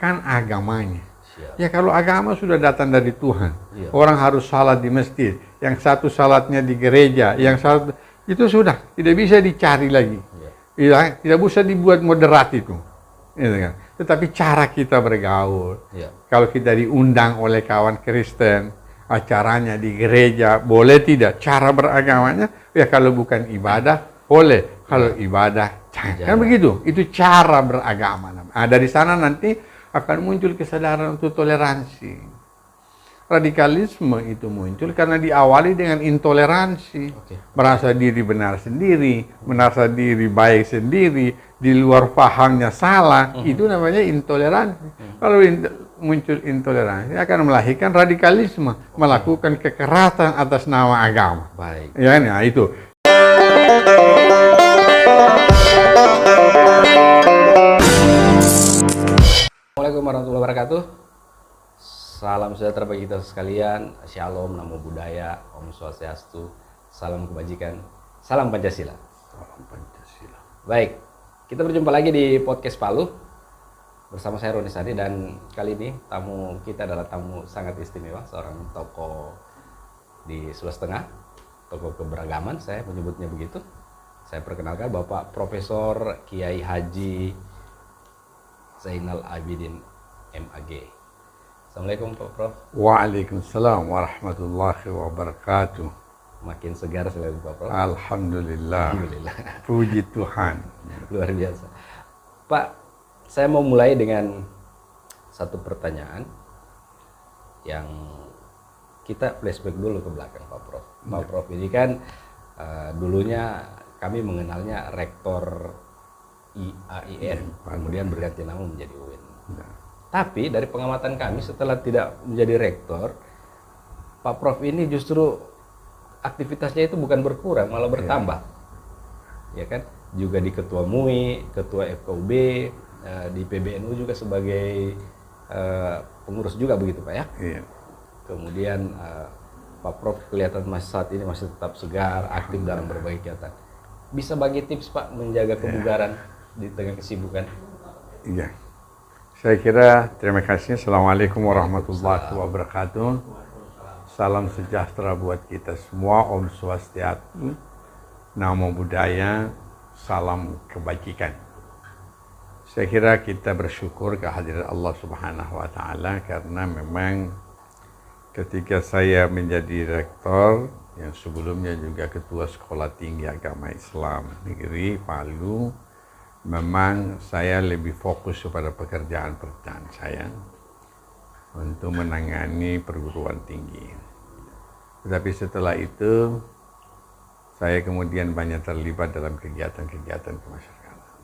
bukan agamanya. Siap. Ya kalau agama sudah datang dari Tuhan, Iya. orang harus salat di masjid, yang satu salatnya di gereja, yang satu itu sudah tidak bisa dicari lagi. Ya, tidak bisa dibuat moderat itu. Gitu kan. Tetapi cara kita bergaul, kalau kita diundang oleh kawan Kristen, acaranya di gereja, boleh tidak? Cara beragamanya, ya kalau bukan ibadah, boleh. Kalau ibadah, jangan. Kan begitu. Itu cara beragama. Nah, dari sana nanti akan muncul kesadaran untuk toleransi. Radikalisme itu muncul karena diawali dengan intoleransi. Merasa diri benar sendiri, merasa diri baik sendiri, di luar pahamnya salah, itu namanya intoleransi. Kalau muncul intoleransi akan melahirkan radikalisme, melakukan kekerasan atas nama agama. Baik. Ya, nah itu. Assalamualaikum warahmatullahi wabarakatuh. Salam sejahtera bagi kita sekalian. Shalom, namo buddhaya, om swastiastu, salam kebajikan, salam Pancasila. Salam Pancasila. Baik, kita berjumpa lagi di podcast Palu bersama saya Roni Sadi, dan kali ini tamu kita adalah tamu sangat istimewa, seorang tokoh di Sulawesi Tengah, tokoh keberagaman, saya menyebutnya begitu. Saya perkenalkan Bapak Profesor Kiai Haji Zainal Abidin MAG. Assalamualaikum Pak Prof. Waalaikumsalam warahmatullahi wabarakatuh. Makin segar sekali Pak Prof. Alhamdulillah. Alhamdulillah. Puji Tuhan. Luar biasa. Pak, saya mau mulai dengan satu pertanyaan yang kita flashback dulu ke belakang Pak Prof. Pak Prof ini kan dulunya kami mengenalnya Rektor IAIN, kemudian berganti nama menjadi UIN. Tapi dari pengamatan kami setelah tidak menjadi rektor, Pak Prof ini justru aktivitasnya itu bukan berkurang, malah bertambah. Ya kan? Juga di Ketua MUI, Ketua FKUB, di PBNU juga sebagai pengurus juga begitu Pak ya? Iya. Kemudian Pak Prof kelihatan saat ini masih tetap segar, aktif dalam berbagai kegiatan. Bisa bagi tips Pak menjaga kebugaran di tengah kesibukan? Iya. Saya kira terima kasih. Assalamualaikum warahmatullahi wabarakatuh. Salam sejahtera buat kita semua. Om Swastiastu, Namo Buddhaya, salam kebajikan. Saya kira kita bersyukur kehadiran Allah Subhanahu wa Ta'ala, karena memang ketika saya menjadi rektor, yang sebelumnya juga Ketua Sekolah Tinggi Agama Islam Negeri Palu, memang saya lebih fokus kepada pekerjaan saya untuk menangani perguruan tinggi. Tetapi setelah itu, saya kemudian banyak terlibat dalam kegiatan-kegiatan kemasyarakatan.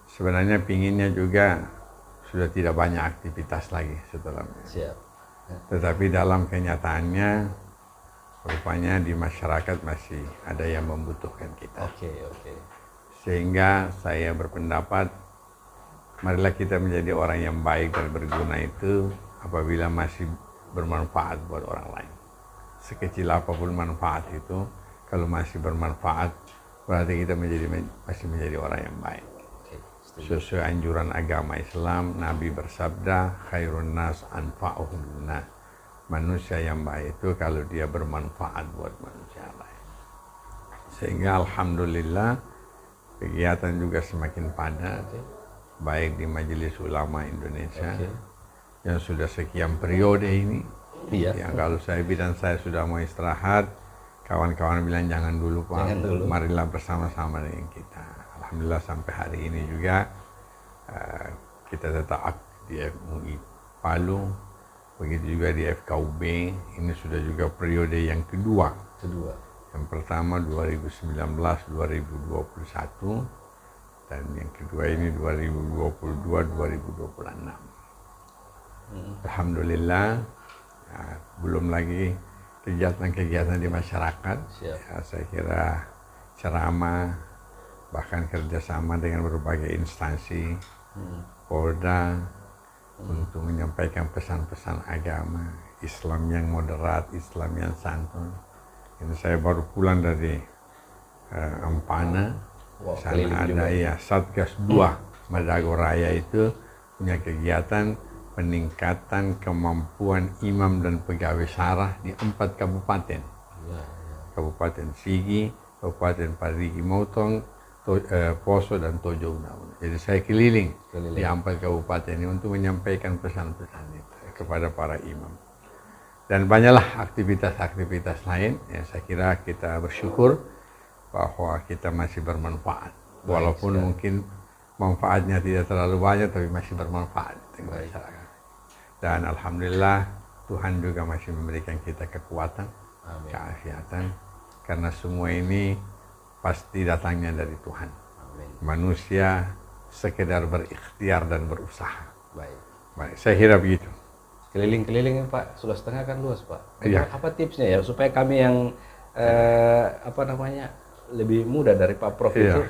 Sebenarnya pinginnya juga sudah tidak banyak aktivitas lagi setelah itu. Siap. Tetapi dalam kenyataannya, rupanya di masyarakat masih ada yang membutuhkan kita. Oke. Sehingga saya berpendapat, marilah kita menjadi orang yang baik dan berguna itu apabila masih bermanfaat buat orang lain. Sekecil apapun manfaat itu, kalau masih bermanfaat, berarti kita masih menjadi orang yang baik. Sesuai anjuran agama Islam, Nabi bersabda, khairun nas anfa'uhum linnas. Manusia yang baik itu kalau dia bermanfaat buat manusia lain. Sehingga alhamdulillah, kegiatan juga semakin padat, baik di Majelis Ulama Indonesia yang sudah sekian periode ini. Yang kalau saya bilang saya sudah mau istirahat, kawan-kawan bilang jangan dulu Pak, marilah bersama-sama dengan kita. Alhamdulillah sampai hari ini juga kita tetap aktif di MUI Palu, begitu juga di FKUB. Ini sudah juga periode yang kedua. Yang pertama 2019-2021, dan yang kedua ini 2022-2026. Alhamdulillah, belum lagi kegiatan-kegiatan di masyarakat. Ya, saya kira ceramah, bahkan kerjasama dengan berbagai instansi, Polda, untuk menyampaikan pesan-pesan agama, Islam yang moderat, Islam yang santun. Ini saya baru pulang dari Ampana. Sana ada Satgas 2 Madagoraya itu punya kegiatan peningkatan kemampuan imam dan pegawai syarah di 4 kabupaten. Kabupaten Sigi, Kabupaten Parigi Motong, Poso dan Tojo Una. Jadi saya keliling di 4 kabupaten ini untuk menyampaikan pesan-pesan itu kepada para imam. Dan banyaklah aktivitas-aktivitas lain yang saya kira kita bersyukur bahwa kita masih bermanfaat. Walaupun mungkin manfaatnya tidak terlalu banyak, tapi masih bermanfaat untuk masyarakat. Dan alhamdulillah Tuhan juga masih memberikan kita kekuatan, keafiatan, karena semua ini pasti datangnya dari Tuhan. Amin. Manusia sekedar berikhtiar dan berusaha. Baik. Saya kira begitu. Keliling-keliling Pak, Sulawesi Tengah kan luas Pak. Iya. Apa tipsnya ya supaya kami yang lebih muda dari Pak Prof itu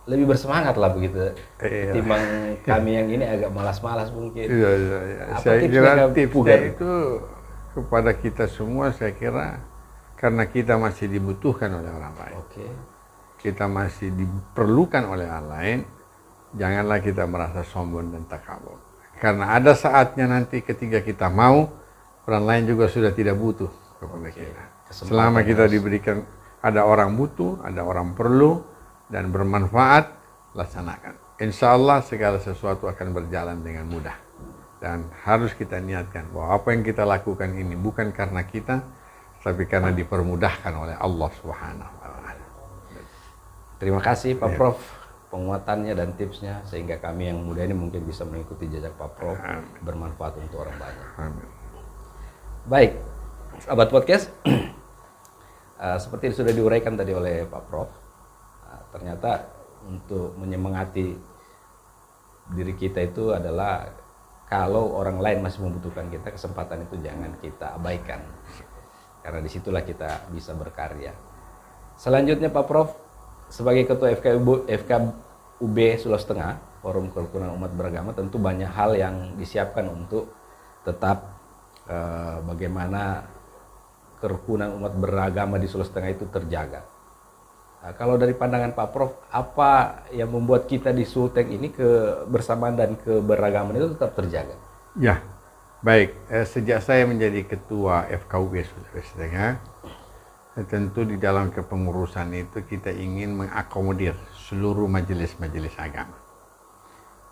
lebih bersemangat lah begitu. Ketimbang kami yang ini agak malas-malas mungkin. Iya. Apa Saya kira tipsnya pugar? itu kepada kita semua, saya kira karena kita masih dibutuhkan oleh orang lain. Oke. Kita masih diperlukan oleh orang lain, janganlah kita merasa sombong dan takabur. Karena ada saatnya nanti ketika kita mau, orang lain juga sudah tidak butuh kepada kita. Selama kita diberikan, ada orang butuh, ada orang perlu, dan bermanfaat, laksanakan. Insya Allah segala sesuatu akan berjalan dengan mudah. Dan harus kita niatkan bahwa apa yang kita lakukan ini bukan karena kita, tapi karena dipermudahkan oleh Allah Subhanahu wa Ta'ala. Terima kasih Pak Prof penguatannya dan tipsnya sehingga kami yang muda ini mungkin bisa mengikuti jejak Pak Prof, bermanfaat untuk orang banyak. Amin. Baik, sahabat podcast, seperti sudah diuraikan tadi oleh Pak Prof, ternyata untuk menyemangati diri kita itu adalah kalau orang lain masih membutuhkan kita, kesempatan itu jangan kita abaikan. Karena disitulah kita bisa berkarya. Selanjutnya Pak Prof, sebagai Ketua FKUB Sulawesi Tengah, Forum Kerukunan Umat Beragama, tentu banyak hal yang disiapkan untuk tetap bagaimana kerukunan umat beragama di Sulawesi Tengah itu terjaga. Kalau dari pandangan Pak Prof, apa yang membuat kita di Sulteng ini kebersamaan dan keberagaman itu tetap terjaga? Ya, baik. Sejak saya menjadi Ketua FKUB Sulawesi Tengah, tentu di dalam kepengurusan itu kita ingin mengakomodir seluruh majelis-majelis agama.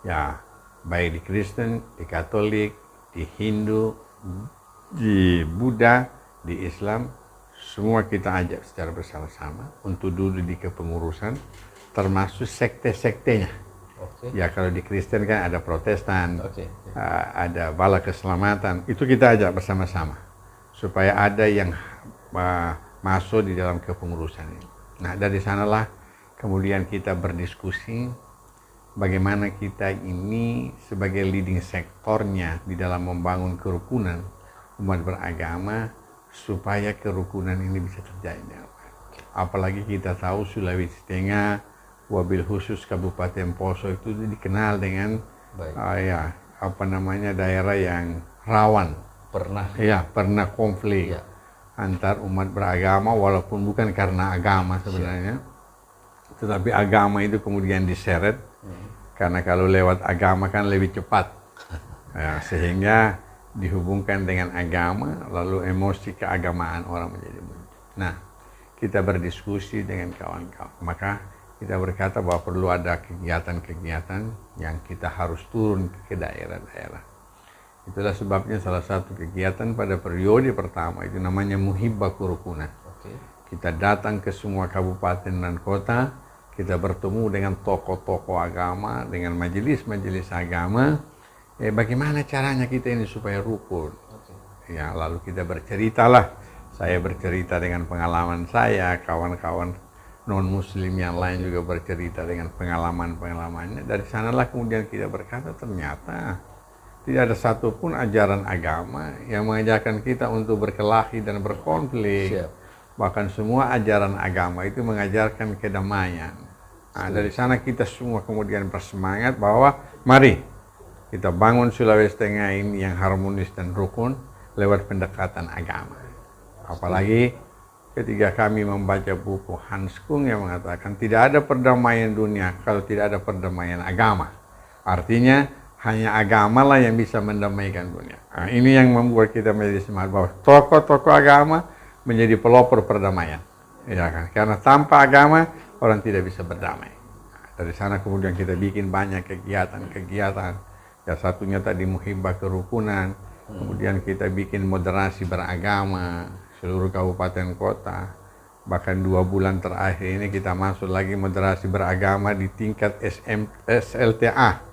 Ya, baik di Kristen, di Katolik, di Hindu, di Buddha, di Islam, semua kita ajak secara bersama-sama untuk duduk di kepengurusan, termasuk sekte-sektenya. Oke. Ya, kalau di Kristen kan ada Protestan, ada Bala Keselamatan, itu kita ajak bersama-sama supaya ada yang masuk di dalam kepengurusan ini. Nah, dari sanalah kemudian kita berdiskusi bagaimana kita ini sebagai leading sektornya di dalam membangun kerukunan umat beragama supaya kerukunan ini bisa terjadi. Apalagi kita tahu Sulawesi Tengah, wabil khusus Kabupaten Poso itu dikenal dengan daerah yang rawan. Pernah konflik antar umat beragama, walaupun bukan karena agama sebenarnya, tetapi agama itu kemudian diseret karena kalau lewat agama kan lebih cepat, sehingga dihubungkan dengan agama, lalu emosi keagamaan orang menjadi muncul. Nah, kita berdiskusi dengan kawan-kawan, maka kita berkata bahwa perlu ada kegiatan-kegiatan yang kita harus turun ke daerah-daerah. Itulah sebabnya salah satu kegiatan pada periode pertama itu namanya Muhibbah Kerukunan. Kita datang ke semua kabupaten dan kota, kita bertemu dengan tokoh-tokoh agama, dengan majelis-majelis agama. Bagaimana caranya kita ini supaya rukun? Ya, lalu kita berceritalah. Saya bercerita dengan pengalaman saya, kawan-kawan non-muslim yang lain juga bercerita dengan pengalaman-pengalamannya. Dari sanalah kemudian kita berkata ternyata tidak ada satupun ajaran agama yang mengajarkan kita untuk berkelahi dan berkonflik. Bahkan semua ajaran agama itu mengajarkan kedamaian. Nah, dari sana kita semua kemudian bersemangat bahwa mari kita bangun Sulawesi Tengah ini yang harmonis dan rukun lewat pendekatan agama. Apalagi ketika kami membaca buku Hans Kung yang mengatakan tidak ada perdamaian dunia kalau tidak ada perdamaian agama. Artinya hanya agama lah yang bisa mendamaikan dunia. Nah, ini yang membuat kita menjadi semangat bahwa tokoh-tokoh agama menjadi pelopor perdamaian. Ya kan? Karena tanpa agama orang tidak bisa berdamai. Nah, dari sana kemudian kita bikin banyak kegiatan-kegiatan. Ya satunya tadi muhibbah kerukunan. Kemudian kita bikin moderasi beragama seluruh kabupaten kota. Bahkan 2 bulan terakhir ini kita masuk lagi moderasi beragama di tingkat SLTA.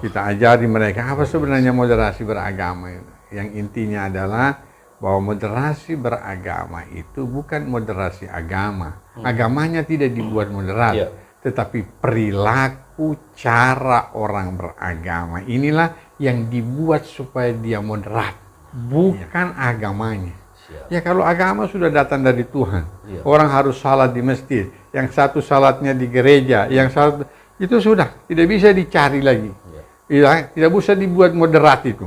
Kita ajari mereka apa sebenarnya moderasi beragama itu. Yang intinya adalah bahwa moderasi beragama itu bukan moderasi agama. Agamanya tidak dibuat moderat, tetapi perilaku cara orang beragama inilah yang dibuat supaya dia moderat, bukan agamanya. Ya kalau agama sudah datang dari Tuhan, orang harus salat di masjid, yang satu salatnya di gereja, yang satu itu sudah tidak bisa dicari lagi. Ya, tidak bisa dibuat moderat itu.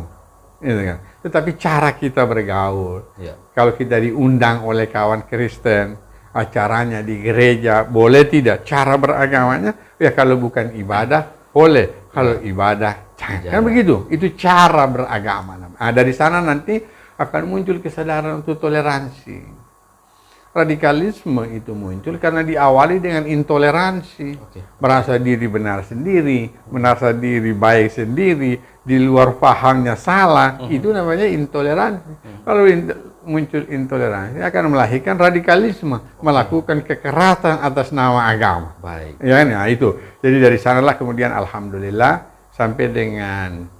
Gitu kan. Tetapi cara kita bergaul, kalau kita diundang oleh kawan Kristen, acaranya di gereja, boleh tidak? Cara beragamanya, ya kalau bukan ibadah, boleh. Kalau ibadah, jangan. Kan begitu, itu cara beragama. Nah, dari sana nanti akan muncul kesadaran untuk toleransi. Radikalisme itu muncul karena diawali dengan intoleransi. Merasa diri benar sendiri, merasa diri baik sendiri, di luar pahamnya salah, itu namanya intoleransi. Kalau muncul intoleransi akan melahirkan radikalisme, melakukan kekerasan atas nama agama. Ya, nah itu. Jadi dari sanalah kemudian alhamdulillah sampai dengan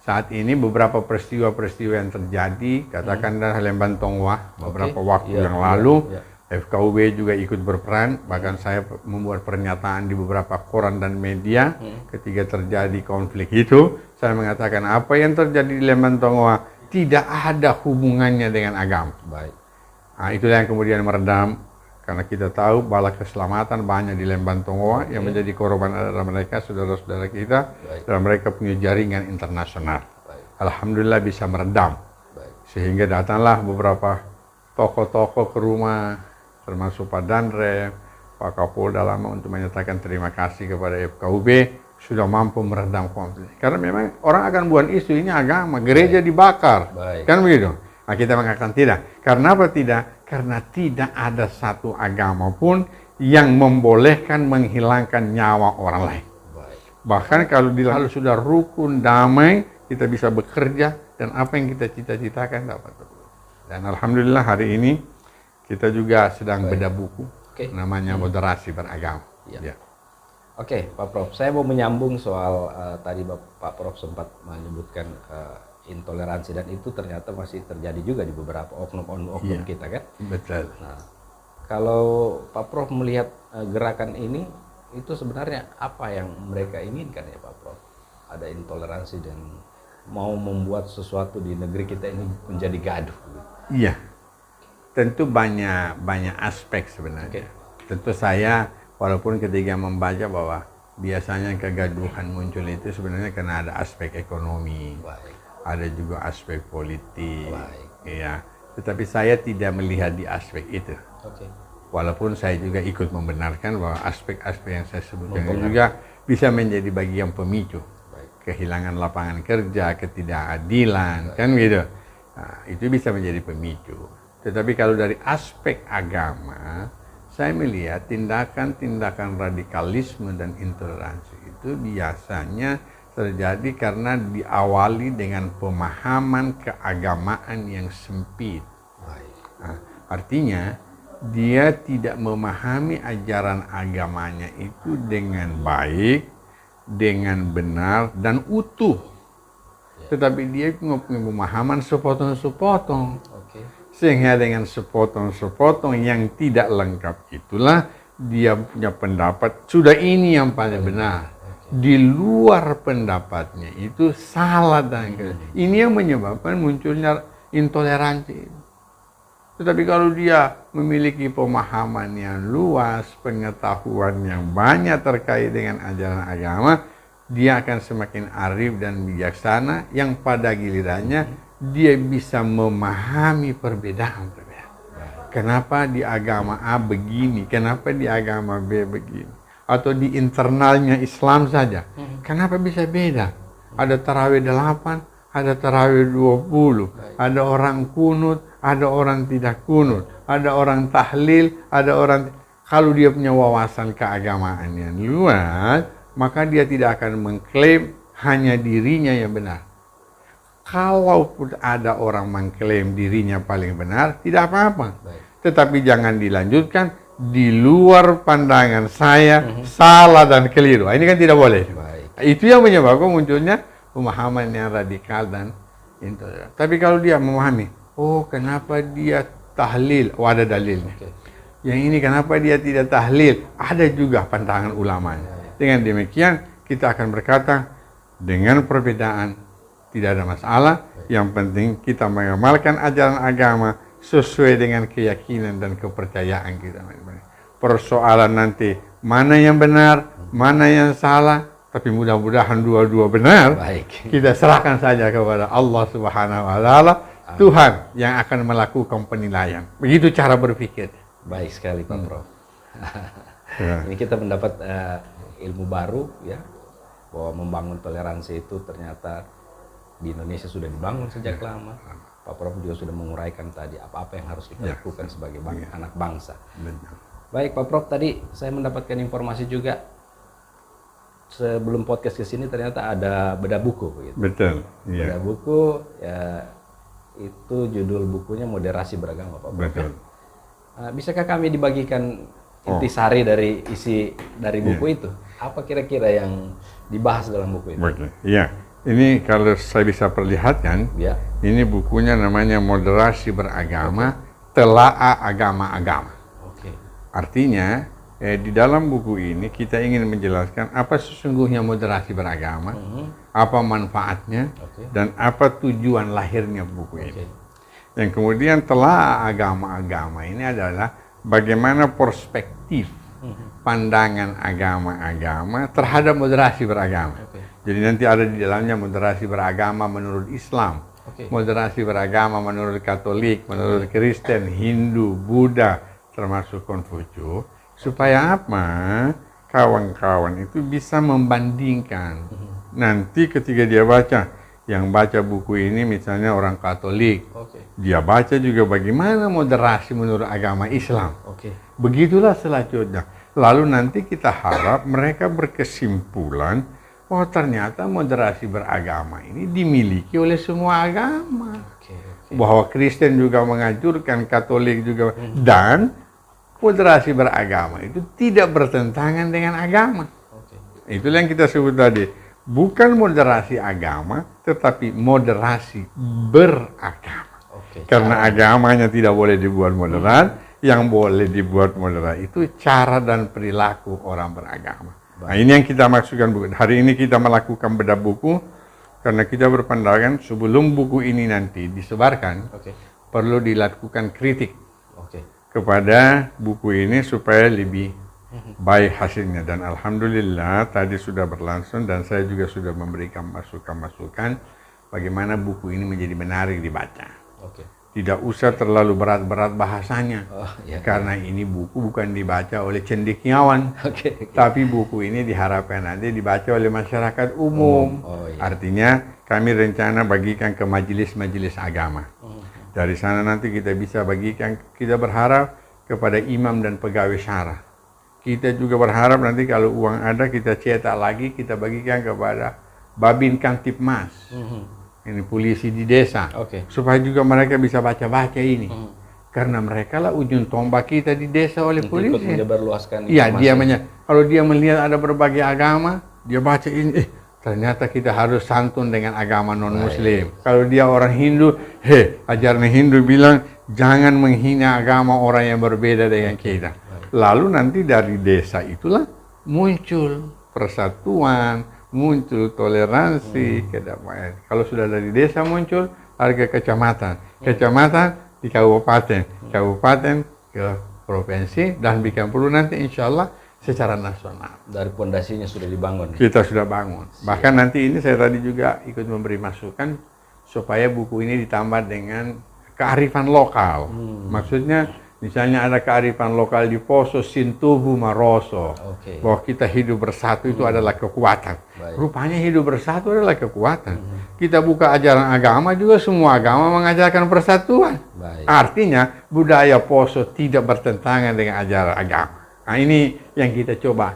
saat ini beberapa peristiwa-peristiwa yang terjadi, katakan dari Lembang Tongwa beberapa waktu yang lalu, FKUB juga ikut berperan, bahkan saya membuat pernyataan di beberapa koran dan media ketika terjadi konflik itu, saya mengatakan apa yang terjadi di Lembang Tongwa tidak ada hubungannya dengan agama. Nah, itulah yang kemudian meredam. Karena kita tahu bala keselamatan banyak di Lembang Tongwa yang menjadi korban adalah mereka, saudara-saudara kita, dan mereka punya jaringan internasional. Alhamdulillah bisa meredam. Sehingga datanglah beberapa tokoh-tokoh ke rumah, termasuk Pak Danrem, Pak Kapolda lama untuk menyatakan terima kasih kepada FKUB sudah mampu meredam konflik. Karena memang orang akan buat isu ini agama, gereja dibakar, kan begitu? Nah, kita mengatakan tidak. Karena apa tidak? Karena tidak ada satu agama pun yang membolehkan menghilangkan nyawa orang lain. Bahkan kalau sudah rukun, damai, kita bisa bekerja dan apa yang kita cita-citakan dapat terwujud. Dan alhamdulillah hari ini kita juga sedang bedah buku, namanya moderasi beragama. Oke, Pak Prof, saya mau menyambung soal tadi Pak Prof sempat menyebutkan intoleransi, dan itu ternyata masih terjadi juga di beberapa oknum-oknum kita kan. Betul. Nah, kalau Pak Prof melihat gerakan ini, itu sebenarnya apa yang mereka inginkan ya Pak Prof? Ada intoleransi dan mau membuat sesuatu di negeri kita ini menjadi gaduh. Iya, tentu banyak aspek sebenarnya. Tentu saya walaupun ketika membaca bahwa biasanya kegaduhan muncul itu sebenarnya karena ada aspek ekonomi. Ada juga aspek politik, ya. Tetapi saya tidak melihat di aspek itu. Walaupun saya juga ikut membenarkan bahwa aspek-aspek yang saya sebutkan juga bisa menjadi bagian pemicu. Kehilangan lapangan kerja, ketidakadilan, kan gitu. Nah, itu bisa menjadi pemicu. Tetapi kalau dari aspek agama, saya melihat tindakan-tindakan radikalisme dan intoleransi itu biasanya terjadi karena diawali dengan pemahaman keagamaan yang sempit. Nah, artinya dia tidak memahami ajaran agamanya itu dengan baik, dengan benar dan utuh. Tetapi dia punya pemahaman sepotong-sepotong. Sehingga dengan sepotong-sepotong yang tidak lengkap itulah dia punya pendapat sudah ini yang paling benar. Di luar pendapatnya itu salah dan ini yang menyebabkan munculnya intoleransi. Tetapi kalau dia memiliki pemahaman yang luas, pengetahuan yang banyak terkait dengan ajaran agama, dia akan semakin arif dan bijaksana yang pada gilirannya dia bisa memahami perbedaan. Kenapa di agama A begini, kenapa di agama B begini. Atau di internalnya Islam saja. Kenapa bisa beda? Ada tarawih 8, ada tarawih 20, ada orang kunut, ada orang tidak kunut, ada orang tahlil, ada orang. Kalau dia punya wawasan keagamaan yang luas, maka dia tidak akan mengklaim hanya dirinya yang benar. Kalaupun ada orang mengklaim dirinya paling benar, tidak apa-apa. Tetapi jangan dilanjutkan di luar pandangan saya salah dan keliru. Ini kan tidak boleh. Itu yang menyebabkan munculnya pemahaman yang radikal dan intoleran. Tapi kalau dia memahami, oh kenapa dia tahlil, oh ada dalilnya. Yang ini kenapa dia tidak tahlil, ada juga pandangan ulamanya. Dengan demikian kita akan berkata dengan perbedaan tidak ada masalah. Yang penting kita mengamalkan ajaran agama sesuai dengan keyakinan dan kepercayaan kita. Persoalan nanti mana yang benar, mana yang salah, tapi mudah-mudahan dua-dua benar. Kita serahkan saja kepada Allah Subhanahu wa taala, Tuhan yang akan melakukan penilaian. Begitu cara berpikir. Baik sekali Pak Prof. Ini kita mendapat ilmu baru ya, bahwa membangun toleransi itu ternyata di Indonesia sudah dibangun sejak lama. Pak Prof juga sudah menguraikan tadi apa-apa yang harus kita lakukan sebagai anak bangsa. Baik Pak Prof, tadi saya mendapatkan informasi juga sebelum podcast ke sini ternyata ada bedah buku begitu. Betul. Bedah buku ya, itu judul bukunya Moderasi Beragama Pak Prof. Betul. Bisakah kami dibagikan intisari dari isi dari buku itu? Apa kira-kira yang dibahas dalam buku itu? Iya. Ini kalau saya bisa perlihatkan, ini bukunya namanya Moderasi Beragama, Telaah Agama-Agama. Artinya, di dalam buku ini kita ingin menjelaskan apa sesungguhnya moderasi beragama, apa manfaatnya, dan apa tujuan lahirnya buku ini. Yang kemudian Telaah Agama-Agama ini adalah bagaimana perspektif pandangan agama-agama terhadap moderasi beragama. Jadi nanti ada di dalamnya moderasi beragama menurut Islam, moderasi beragama menurut Katolik, menurut Kristen, Hindu, Buddha, termasuk Konfusius, supaya apa? Kawan-kawan itu bisa membandingkan. Nanti ketika dia baca, yang baca buku ini misalnya orang Katolik, dia baca juga bagaimana moderasi menurut agama Islam. Begitulah selanjutnya. Lalu nanti kita harap mereka berkesimpulan, oh ternyata moderasi beragama ini dimiliki oleh semua agama. Bahwa Kristen juga menganjurkan, Katolik juga, dan moderasi beragama itu tidak bertentangan dengan agama. Itulah yang kita sebut tadi. Bukan moderasi agama, tetapi moderasi beragama. Karena agamanya tidak boleh dibuat moderat, yang boleh dibuat moderat itu cara dan perilaku orang beragama. Nah ini yang kita maksudkan. Hari ini kita melakukan bedah buku karena kita berpandangan sebelum buku ini nanti disebarkan, perlu dilakukan kritik kepada buku ini supaya lebih baik hasilnya. Dan alhamdulillah tadi sudah berlangsung dan saya juga sudah memberikan masukan-masukan bagaimana buku ini menjadi menarik dibaca. Tidak usah terlalu berat-berat bahasanya, karena ini buku bukan dibaca oleh cendekiawan, tapi buku ini diharapkan nanti dibaca oleh masyarakat umum. Artinya kami rencana bagikan ke majelis-majelis agama. Dari sana nanti kita bisa bagikan, kita berharap kepada imam dan pegawai syara. Kita juga berharap nanti kalau uang ada kita cetak lagi, kita bagikan kepada Babin Kamtipmas. Ini polisi di desa, supaya juga mereka bisa baca-baca ini. Karena mereka lah ujung tombak kita di desa oleh polisi. Ikut menyebarluaskan iya, kalau dia melihat ada berbagai agama, dia baca ini, ternyata kita harus santun dengan agama non-muslim. Kalau dia orang Hindu, ajaran Hindu bilang, jangan menghina agama orang yang berbeda dengan kita. Lalu nanti dari desa itulah muncul persatuan, muncul toleransi, kedamaian. Kalau sudah dari desa muncul, harga kecamatan, di kabupaten, ke provinsi, dan bikin perlu nanti insya Allah secara nasional. Dari pondasinya sudah dibangun. Kita sudah bangun. Bahkan nanti ini saya tadi juga ikut memberi masukan supaya buku ini ditambah dengan kearifan lokal. Maksudnya Misalnya ada kearifan lokal di Poso, Sintubu Maroso. Oke. Bahwa kita hidup bersatu itu adalah kekuatan. Baik. Rupanya hidup bersatu adalah kekuatan. Kita buka ajaran agama juga, semua agama mengajarkan persatuan. Baik. Artinya budaya Poso tidak bertentangan dengan ajaran agama. Nah ini yang kita coba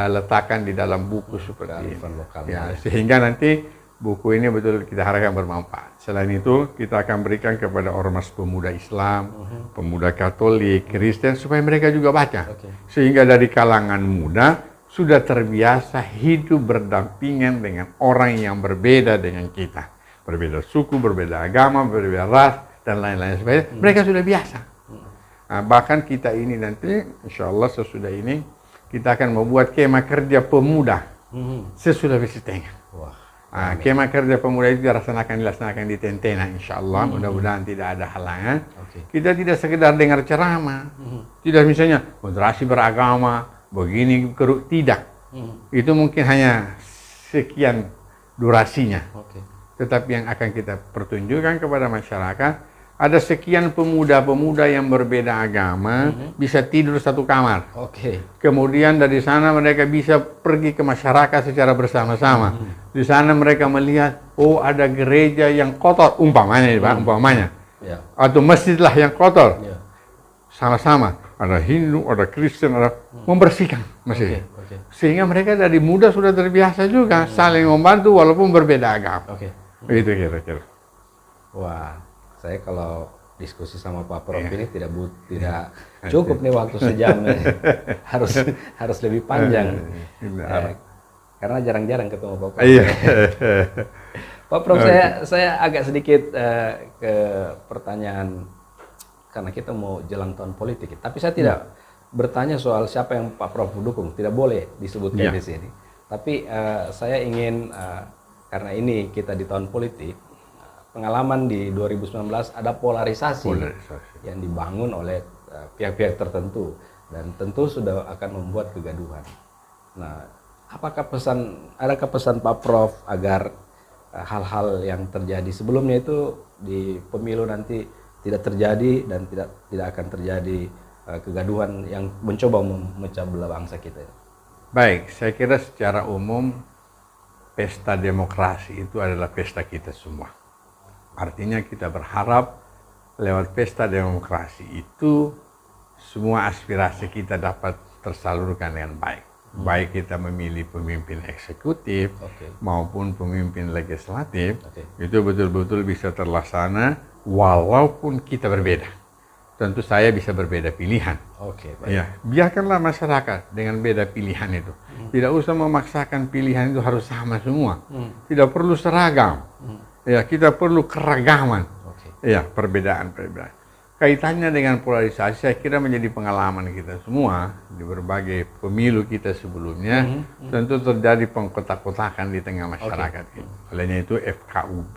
letakkan di dalam buku seperti ini. Kearifan lokal. Ya, sehingga nanti buku ini betul kita harapkan bermanfaat. Selain itu, kita akan berikan kepada ormas pemuda Islam, pemuda Katolik, Kristen, supaya mereka juga baca. Oke. Sehingga dari kalangan muda sudah terbiasa hidup berdampingan dengan orang yang berbeda dengan kita. Berbeda suku, berbeda agama, berbeda ras, dan lain-lain sebagainya. Mereka sudah biasa. Nah, bahkan kita ini nanti, insya Allah sesudah ini, kita akan membuat kemah kerja pemuda sesudah Tengah. Wah. Kemah kerja pemuda itu dilaksanakan di Tentena, insya Allah. Mudah-mudahan tidak ada halangan. Oke. Kita tidak sekedar dengar ceramah, tidak misalnya moderasi beragama, begini keruk, tidak. Itu mungkin hanya sekian durasinya. Oke. Tetapi yang akan kita pertunjukkan kepada masyarakat, ada sekian pemuda-pemuda yang berbeda agama bisa tidur satu kamar. Oke. Kemudian dari sana mereka bisa pergi ke masyarakat secara bersama-sama. Di sana mereka melihat, oh ada gereja yang kotor, umpamanya, Pak, umpamanya. Ya. Atau masjidlah yang kotor. Ya. Sama-sama, ada Hindu, ada Kristen, ada membersihkan masjid. Oke. Sehingga mereka dari muda sudah terbiasa juga saling membantu walaupun berbeda agama. Oke. Itu kira-kira. Wah, saya kalau diskusi sama Pak Prof ini tidak cukup nih waktu sejam nih. harus lebih panjang. Karena jarang-jarang ketemu Pak Prof. Iya. Pak Prof, saya agak sedikit ke pertanyaan, karena kita mau jelang tahun politik. Tapi saya tidak bertanya soal siapa yang Pak Prof dukung, tidak boleh disebutkan di sini. Tapi saya ingin, karena ini kita di tahun politik, pengalaman di 2019 ada polarisasi yang dibangun oleh pihak-pihak tertentu, dan tentu sudah akan membuat kegaduhan. Nah, adakah pesan Pak Prof agar hal-hal yang terjadi sebelumnya itu di pemilu nanti tidak terjadi dan tidak akan terjadi kegaduhan yang mencoba memecah belah bangsa kita? Baik, saya kira secara umum pesta demokrasi itu adalah pesta kita semua. Artinya kita berharap lewat pesta demokrasi itu semua aspirasi kita dapat tersalurkan dengan baik. Baik kita memilih pemimpin eksekutif maupun pemimpin legislatif, itu betul-betul bisa terlaksana walaupun kita berbeda. Tentu saya bisa berbeda pilihan. Ya, biarkanlah masyarakat dengan beda pilihan itu. Tidak usah memaksakan pilihan itu harus sama semua. Tidak perlu seragam. Ya, kita perlu keragaman. Ya, perbedaan. Kaitannya dengan polarisasi, saya kira menjadi pengalaman kita semua di berbagai pemilu kita sebelumnya. Tentu terjadi pengkotak-kotakan di tengah masyarakat. Olehnya itu FKUB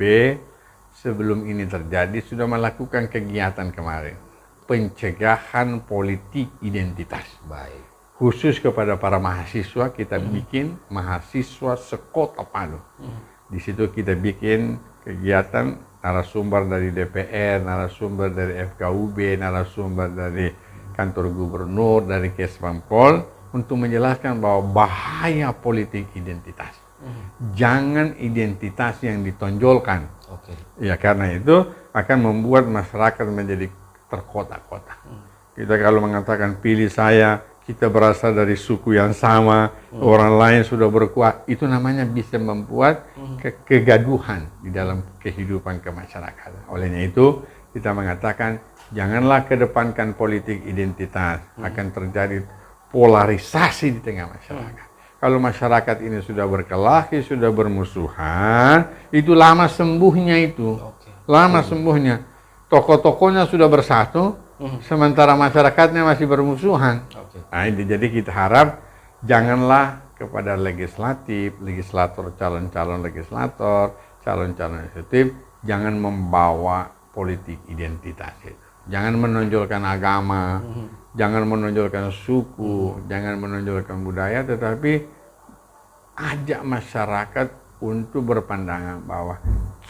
sebelum ini terjadi sudah melakukan kegiatan kemarin, pencegahan politik identitas. Baik. Khusus kepada para mahasiswa, kita bikin mahasiswa sekota Palu. Di situ kita bikin kegiatan narasumber dari DPR, narasumber dari FKUB, narasumber dari kantor gubernur, dari Kesbangpol, untuk menjelaskan bahwa bahaya politik identitas. Jangan identitas yang ditonjolkan. Ya, karena itu akan membuat masyarakat menjadi terkotak-kotak. Kita kalau mengatakan pilih saya, kita berasal dari suku yang sama, orang lain sudah berkuat, itu namanya bisa membuat kegaduhan di dalam kehidupan kemasyarakatan. Olehnya itu kita mengatakan janganlah kedepankan politik identitas, akan terjadi polarisasi di tengah masyarakat. Kalau masyarakat ini sudah berkelahi, sudah bermusuhan, itu lama sembuhnya itu. Lama sembuhnya. Tokoh-tokohnya sudah bersatu, sementara masyarakatnya masih bermusuhan. Nah, jadi kita harap janganlah kepada legislator, calon-calon legislator, calon-calon eksekutif, jangan membawa politik identitas itu. Jangan menonjolkan agama, jangan menonjolkan suku, jangan menonjolkan budaya, tetapi ajak masyarakat untuk berpandangan bahwa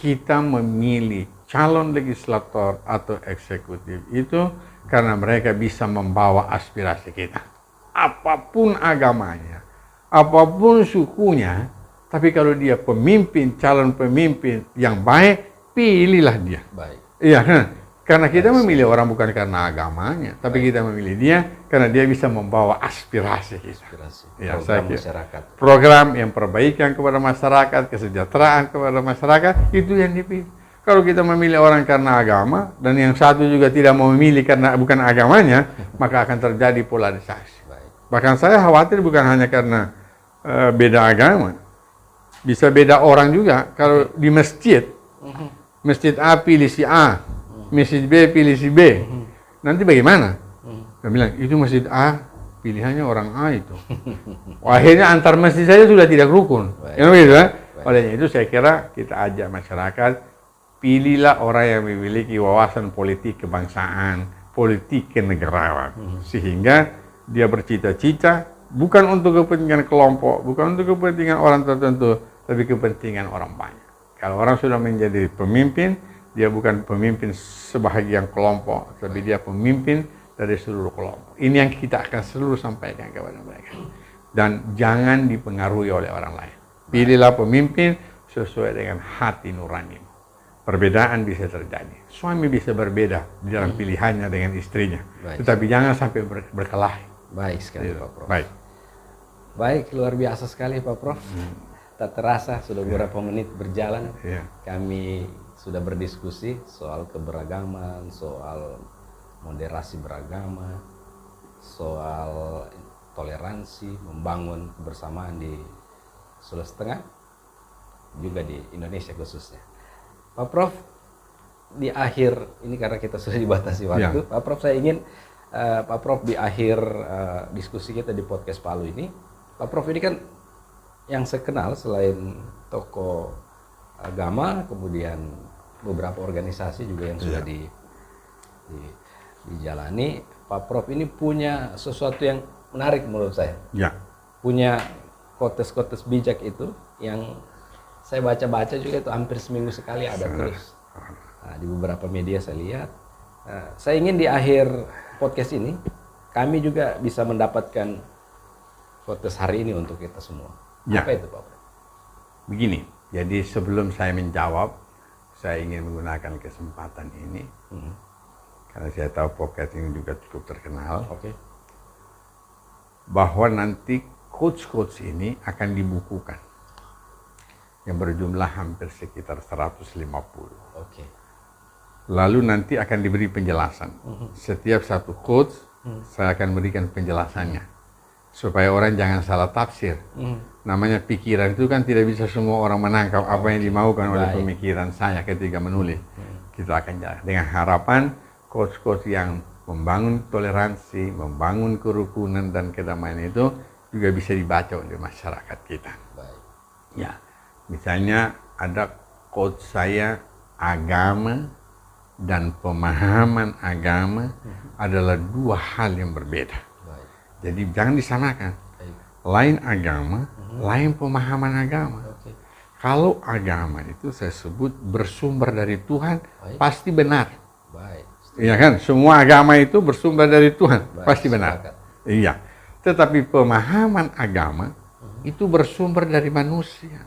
kita memilih calon legislator atau eksekutif itu karena mereka bisa membawa aspirasi kita. Apapun agamanya, apapun sukunya, tapi kalau dia pemimpin, calon pemimpin yang baik, pilihlah dia. Baik. Iya, karena kita memilih orang bukan karena agamanya, tapi kita memilih dia karena dia bisa membawa aspirasi kita. Ya, Program masyarakat. Program yang perbaikan kepada masyarakat, kesejahteraan kepada masyarakat, itu yang dipilih. Kalau kita memilih orang karena agama, dan yang satu juga tidak mau memilih karena bukan agamanya, maka akan terjadi polarisasi. Baik. Bahkan saya khawatir bukan hanya karena beda agama, bisa beda orang juga. Kalau di masjid, masjid A pilih si A, masjid B pilih si B, nanti bagaimana? Saya bilang, itu masjid A, pilihannya orang A itu. Akhirnya antar masjid saja sudah tidak rukun. Gitu, ya? Oleh itu saya kira kita ajak masyarakat, pilihlah orang yang memiliki wawasan politik kebangsaan, politik kenegarawan, sehingga dia bercita-cita bukan untuk kepentingan kelompok, bukan untuk kepentingan orang tertentu, tapi kepentingan orang banyak. Kalau orang sudah menjadi pemimpin, dia bukan pemimpin sebahagian kelompok, tapi dia pemimpin dari seluruh kelompok. Ini yang kita akan selalu sampaikan kepada mereka. Dan jangan dipengaruhi oleh orang lain. Pilihlah pemimpin sesuai dengan hati nuranimu. Perbedaan bisa terjadi. Suami bisa berbeda di dalam pilihannya dengan istrinya. Tetapi jangan sampai berkelahi. Baik sekali Pak Prof. Baik, luar biasa sekali Pak Prof. Tak terasa sudah beberapa menit berjalan. Kami sudah berdiskusi soal keberagaman, soal moderasi beragama, soal toleransi, membangun kebersamaan di Sulawesi Tengah, juga di Indonesia khususnya. Pak Prof, di akhir ini karena kita sudah dibatasi waktu, Pak Prof, saya ingin Pak Prof di akhir diskusi kita di podcast Palu ini, Pak Prof ini kan yang saya kenal selain tokoh agama, kemudian beberapa organisasi juga yang sudah dijalani, Pak Prof ini punya sesuatu yang menarik menurut saya. Punya kotes-kotes bijak itu yang saya baca-baca juga itu hampir seminggu sekali ada terus. Nah, di beberapa media saya lihat. Saya ingin di akhir podcast ini kami juga bisa mendapatkan kotes hari ini untuk kita semua. Apa itu Pak Prof? Begini, jadi sebelum saya menjawab, saya ingin menggunakan kesempatan ini karena saya tahu podcast ini juga cukup terkenal. Bahwa nanti quotes-quotes ini akan dibukukan yang berjumlah hampir sekitar 150. Lalu nanti akan diberi penjelasan. Setiap satu quotes saya akan berikan penjelasannya supaya orang jangan salah tafsir. Namanya pikiran itu kan tidak bisa semua orang menangkap apa yang dimaukan oleh pemikiran saya ketika menulis. Kita akan jalan dengan harapan quotes-quotes yang membangun toleransi, membangun kerukunan dan kedamaian itu juga bisa dibaca oleh masyarakat kita. Ya, misalnya ada quotes saya, agama dan pemahaman agama adalah dua hal yang berbeda. Jadi jangan disamakan. Lain agama, lain pemahaman agama. Kalau agama itu saya sebut bersumber dari Tuhan, pasti benar. Iya kan? Semua agama itu bersumber dari Tuhan, pasti benar. Iya. Tetapi pemahaman agama itu bersumber dari manusia.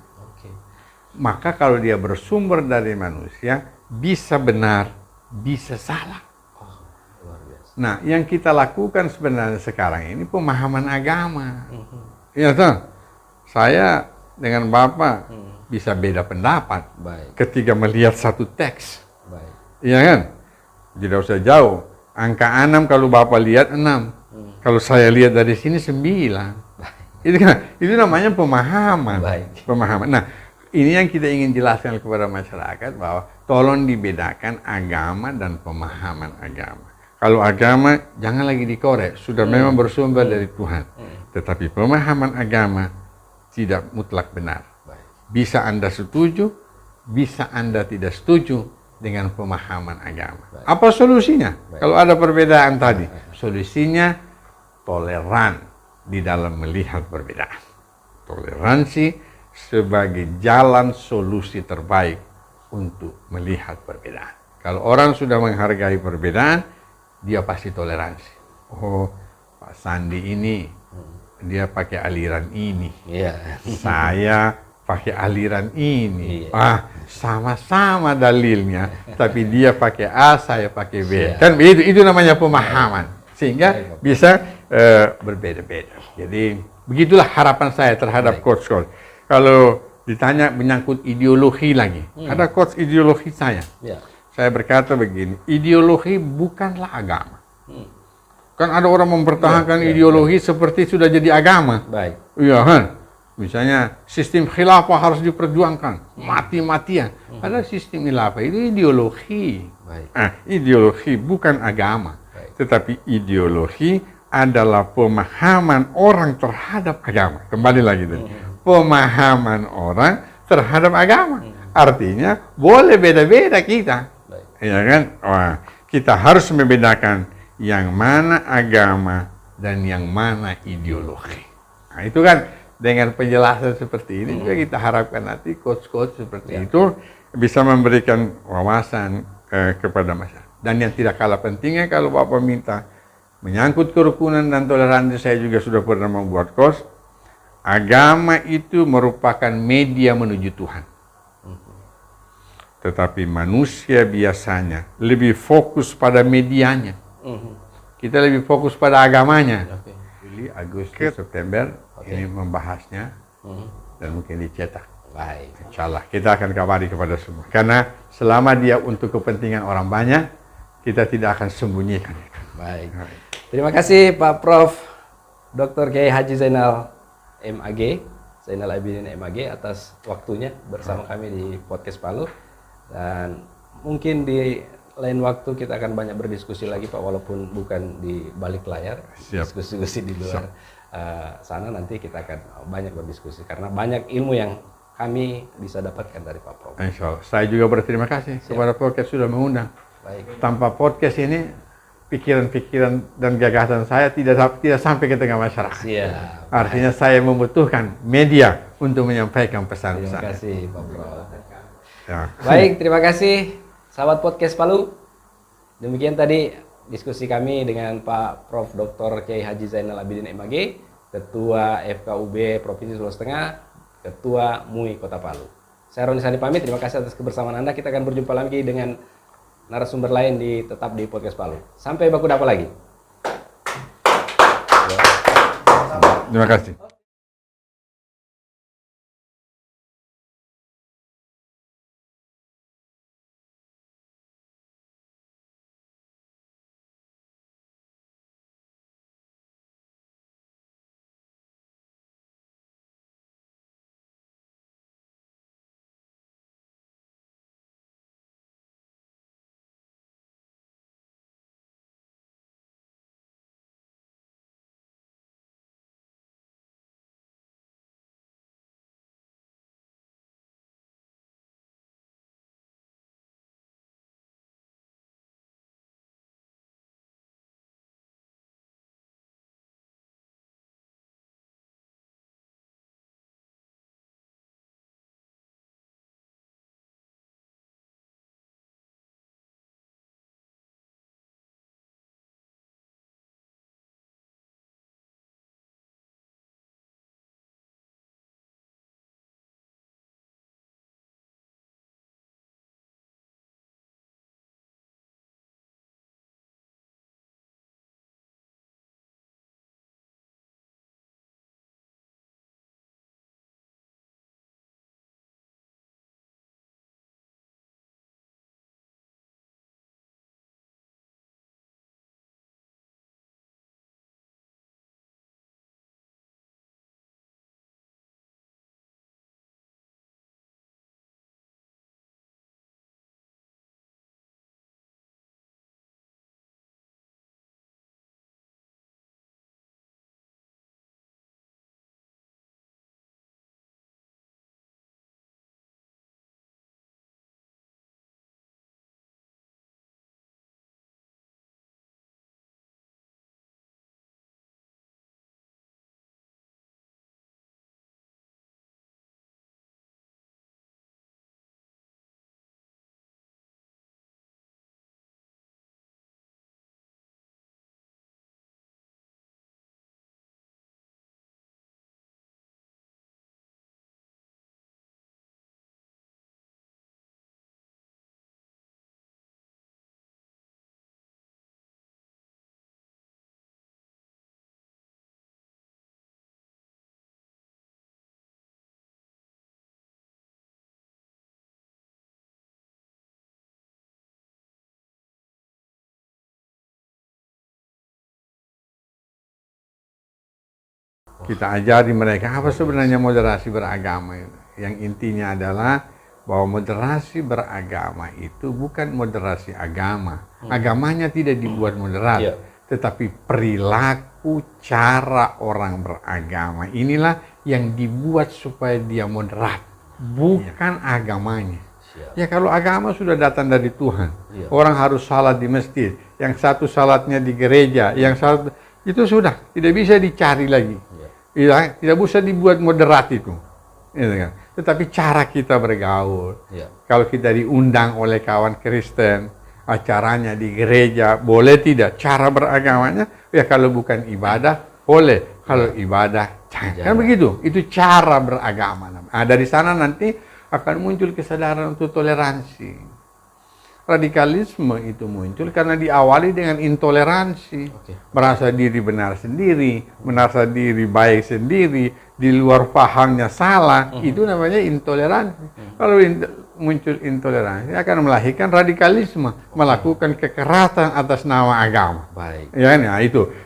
Maka kalau dia bersumber dari manusia, bisa benar, bisa salah. Nah, yang kita lakukan sebenarnya sekarang ini pemahaman agama. Iya toh? Saya dengan Bapak bisa beda pendapat ketika melihat satu teks. Iya kan? Tidak usah jauh. Angka 6 kalau Bapak lihat 6. Kalau saya lihat dari sini 9. Itu namanya pemahaman. Pemahaman. Nah, ini yang kita ingin jelaskan kepada masyarakat bahwa tolong dibedakan agama dan pemahaman agama. Kalau agama jangan lagi dikorek, sudah memang bersumber dari Tuhan. Tetapi pemahaman agama tidak mutlak benar. Bisa Anda setuju, bisa Anda tidak setuju dengan pemahaman agama. Apa solusinya? Kalau ada perbedaan tadi, solusinya toleran di dalam melihat perbedaan. Toleransi sebagai jalan solusi terbaik untuk melihat perbedaan. Kalau orang sudah menghargai perbedaan, dia pasti toleransi. Oh, Pak Sandi ini dia pakai aliran ini. Iya. Saya pakai aliran ini. Iya. Sama-sama dalilnya, tapi dia pakai A, saya pakai B. Siap. Kan begitu, itu namanya pemahaman. Sehingga bisa berbeda-beda. Jadi begitulah harapan saya terhadap coach-coach. Kalau ditanya menyangkut ideologi lagi, ada coach ideologi saya. Iya. Saya berkata begini, ideologi bukanlah agama. Kan ada orang mempertahankan ideologi seperti sudah jadi agama. Baik. Iya kan? Misalnya sistem khilafah harus diperjuangkan, mati-matian. Padahal sistem khilafah itu ideologi. Baik. Ideologi bukan agama. Baik. Tetapi ideologi adalah pemahaman orang terhadap agama. Kembali lagi tadi. Pemahaman orang terhadap agama. Artinya boleh beda-beda kita. Baik. Ya kan? Wah, kita harus membedakan yang mana agama dan yang mana ideologi. Nah, itu kan dengan penjelasan seperti ini juga kita harapkan nanti coach-coach seperti itu bisa memberikan wawasan kepada masyarakat. Dan yang tidak kalah pentingnya kalau Bapak minta menyangkut kerukunan dan toleransi, saya juga sudah pernah membuat course. Agama itu merupakan media menuju Tuhan. Tetapi manusia biasanya lebih fokus pada medianya. Kita lebih fokus pada agamanya. Juli, Agustus, September ini membahasnya dan mungkin dicetak. Baik. Insya Allah kita akan kabari kepada semua. Karena selama dia untuk kepentingan orang banyak, kita tidak akan sembunyikan. Baik. Terima kasih Pak Prof. Dr. Kiai Haji Zainal MAG, Zainal Abidin MAG atas waktunya bersama kami di Podcast Palu. Dan mungkin di lain waktu kita akan banyak berdiskusi lagi Pak, walaupun bukan di balik layar. Siap. Diskusi di luar sana nanti kita akan banyak berdiskusi karena banyak ilmu yang kami bisa dapatkan dari Pak Prof. Insya Allah. Saya juga berterima kasih kepada podcast sudah mengundang. Baik. Tanpa podcast ini, pikiran-pikiran dan gagasan saya tidak sampai ke tengah masyarakat. Siap. Artinya saya membutuhkan media untuk menyampaikan pesan Terima saya. kasih Pak Prof. Ya. Baik, terima kasih sahabat Podcast Palu. Demikian tadi diskusi kami dengan Pak Prof. Dr. Kiai Haji Zainal Abidin MAG, Ketua FKUB Provinsi Sulawesi Tengah, Ketua MUI Kota Palu. Saya Roni Sandi pamit, terima kasih atas kebersamaan Anda. Kita akan berjumpa lagi dengan narasumber lain tetap di Podcast Palu. Sampai baku dapat lagi. Terima kasih. Kita ajari mereka apa sebenarnya moderasi beragama itu. Yang intinya adalah bahwa moderasi beragama itu bukan moderasi agama. Agamanya tidak dibuat moderat, Iya. tetapi perilaku cara orang beragama inilah yang dibuat supaya dia moderat, bukan agamanya. Siap. Ya kalau agama sudah datang dari Tuhan, Iya. orang harus salat di masjid, yang satu salatnya di gereja, yang satu itu sudah tidak bisa dicari lagi. Iya. Ya, tidak bisa dibuat moderat itu. Gitu kan. Tetapi cara kita bergaul, Iya. kalau kita diundang oleh kawan Kristen, acaranya di gereja, boleh tidak? Cara beragamanya, ya kalau bukan ibadah, boleh. Kalau ibadah, jangan. Kan begitu, itu cara beragama. Nah, dari sana nanti akan muncul kesadaran untuk toleransi. Radikalisme itu muncul karena diawali dengan intoleransi. Oke. Merasa diri benar sendiri, merasa diri baik sendiri, di luar pahamnya salah, itu namanya intoleransi. Kalau muncul intoleransi akan melahirkan radikalisme, melakukan kekerasan atas nama agama. Baik. Ya, nah itu.